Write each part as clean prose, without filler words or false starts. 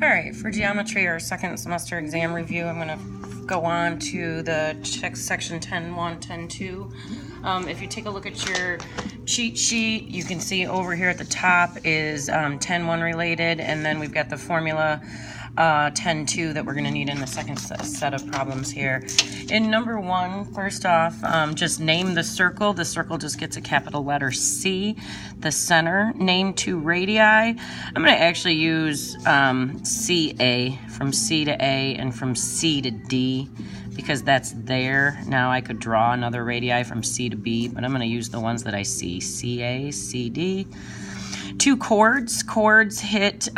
All right, for geometry, our second semester exam review, I'm going to go on to the section 10.1, 10.2. If you take a look at your cheat sheet, you can see over here at the top is 10.1 related, and then we've got the formula 10.2 that we're going to need in the second set of problems here. In number 1, first off, just name the circle. The circle just gets a capital letter C. The center, name 2 radii. I'm going to actually use CA, from C to A and from C to D, because that's there. Now I could draw another radii from C to B, but I'm going to use the ones that I see, CA, CD. 2 chords. Chords hit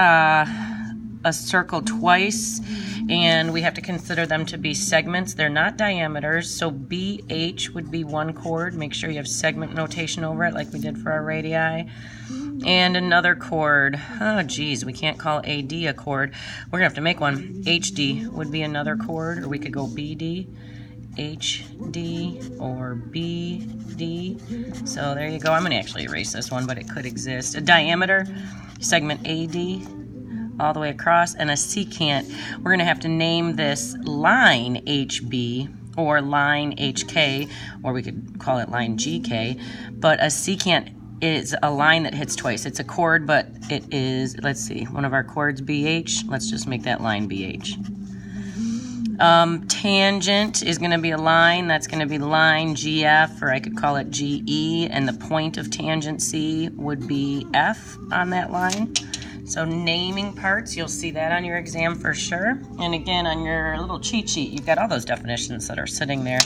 a circle twice, and we have to consider them to be segments. They're not diameters, so BH would be 1 chord. Make sure you have segment notation over it like we did for our radii. And another chord. Oh geez, we can't call AD a chord. We're gonna have to make one. HD would be another chord, or we could go BD, HD, or BD. So there you go. I'm gonna actually erase this one, but it could exist. A diameter, segment AD, all the way across, and a secant. We're going to have to name this line HB or line HK, or we could call it line GK, but a secant is a line that hits twice. It's a chord, but it is, let's see, one of our chords BH. Let's just make that line BH. Tangent is going to be a line. That's going to be line GF, or I could call it GE, and the point of tangent C would be F on that line. So naming parts, you'll see that on your exam for sure. And again, on your little cheat sheet, you've got all those definitions that are sitting there.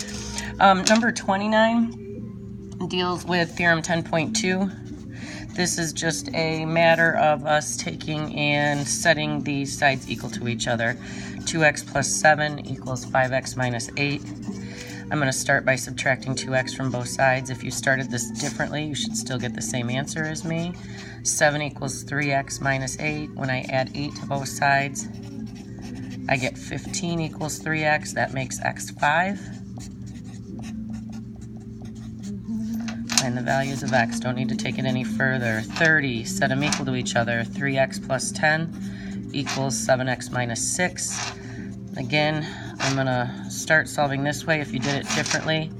Number 29 deals with theorem 10.2. This is just a matter of us taking and setting these sides equal to each other. 2x plus 7 equals 5x minus 8. I'm going to start by subtracting 2x from both sides. If you started this differently, you should still get the same answer as me. 7 equals 3x minus 8. When I add 8 to both sides, I get 15 equals 3x. That makes x 5. Find the values of x. Don't need to take it any further. 30, set them equal to each other. 3x plus 10 equals 7x minus 6. Again, I'm going to start solving this way. If you did it differently,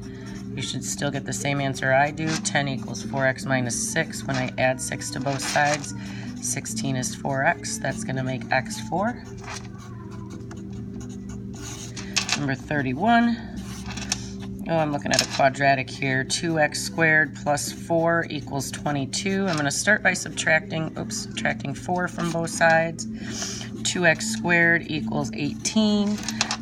you should still get the same answer I do. 10 equals 4x minus 6. When I add 6 to both sides, 16 is 4x. That's going to make x 4. Number 31. Oh, I'm looking at a quadratic here. 2x squared plus 4 equals 22. I'm going to start by subtracting 4 from both sides. 2x squared equals 18.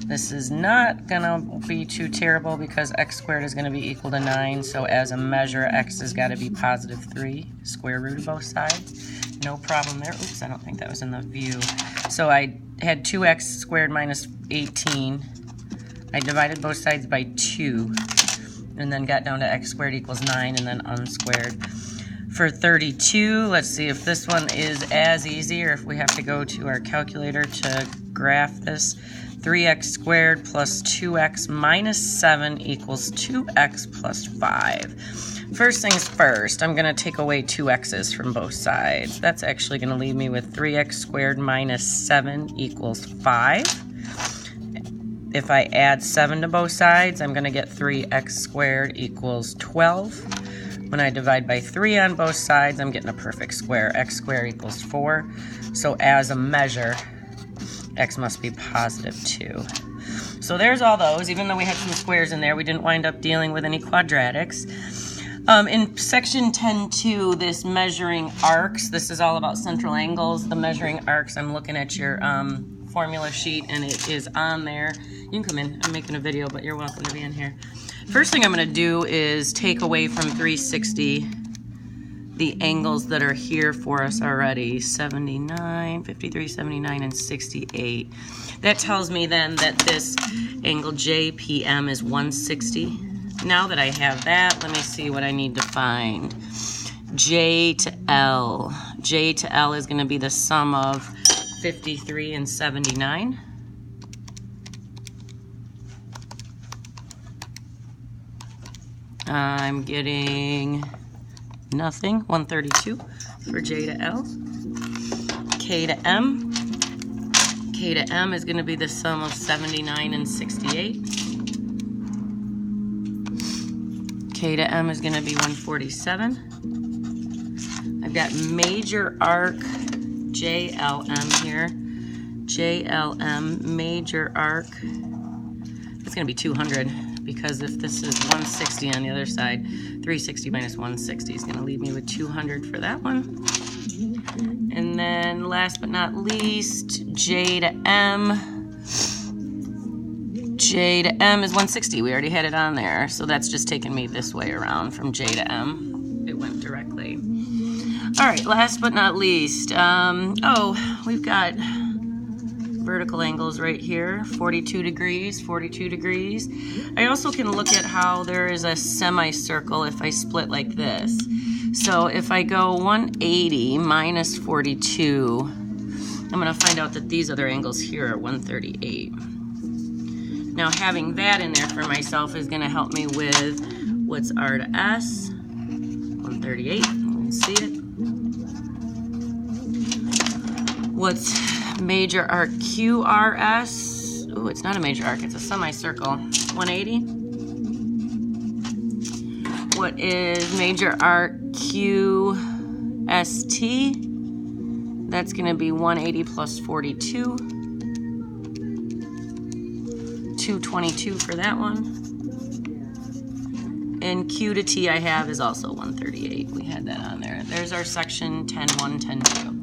This is not going to be too terrible because x squared is going to be equal to 9. So as a measure, x has got to be positive 3. Square root of both sides. No problem there. Oops, I don't think that was in the view. So I had 2x squared minus 18. I divided both sides by 2. And then got down to x squared equals 9 and then unsquared. For 32, let's see if this one is as easy or if we have to go to our calculator to graph this. 3x squared plus 2x minus 7 equals 2x plus 5. First things first, I'm going to take away 2 x's from both sides. That's actually going to leave me with 3x squared minus 7 equals 5. If I add 7 to both sides, I'm going to get 3x squared equals 12. When I divide by 3 on both sides, I'm getting a perfect square. X squared equals 4. So as a measure, x must be positive 2. So there's all those. Even though we had some squares in there, we didn't wind up dealing with any quadratics. In section 10.2, this measuring arcs, this is all about central angles. The measuring arcs, I'm looking at your formula sheet, and it is on there. You can come in. I'm making a video, but you're welcome to be in here. First thing I'm going to do is take away from 360 the angles that are here for us already, 79, 53, 79, and 68. That tells me then that this angle JPM is 160. Now that I have that, let me see what I need to find. J to L. J to L is going to be the sum of 53 and 79. I'm getting nothing. 132 for J to L. K to M. K to M is going to be the sum of 79 and 68. K to M is going to be 147. I've got major arc JLM here. JLM, major arc. It's going to be 200, because if this is 160 on the other side, 360 minus 160 is going to leave me with 200 for that one. And then last but not least, J to M. J to M is 160. We already had it on there, so that's just taking me this way around from J to M. It went directly. All right, last but not least, we've got vertical angles right here, 42 degrees, 42 degrees. I also can look at how there is a semicircle if I split like this. So if I go 180 minus 42, I'm going to find out that these other angles here are 138. Now having that in there for myself is going to help me with what's R to S, 138, you can see it. What's major arc QRS? Oh, it's not a major arc, it's a semicircle. 180. What is major arc QST? That's going to be 180 plus 42. 222 for that one. And Q to T I have is also 138. We had that on there. There's our section 10.1, 10.2.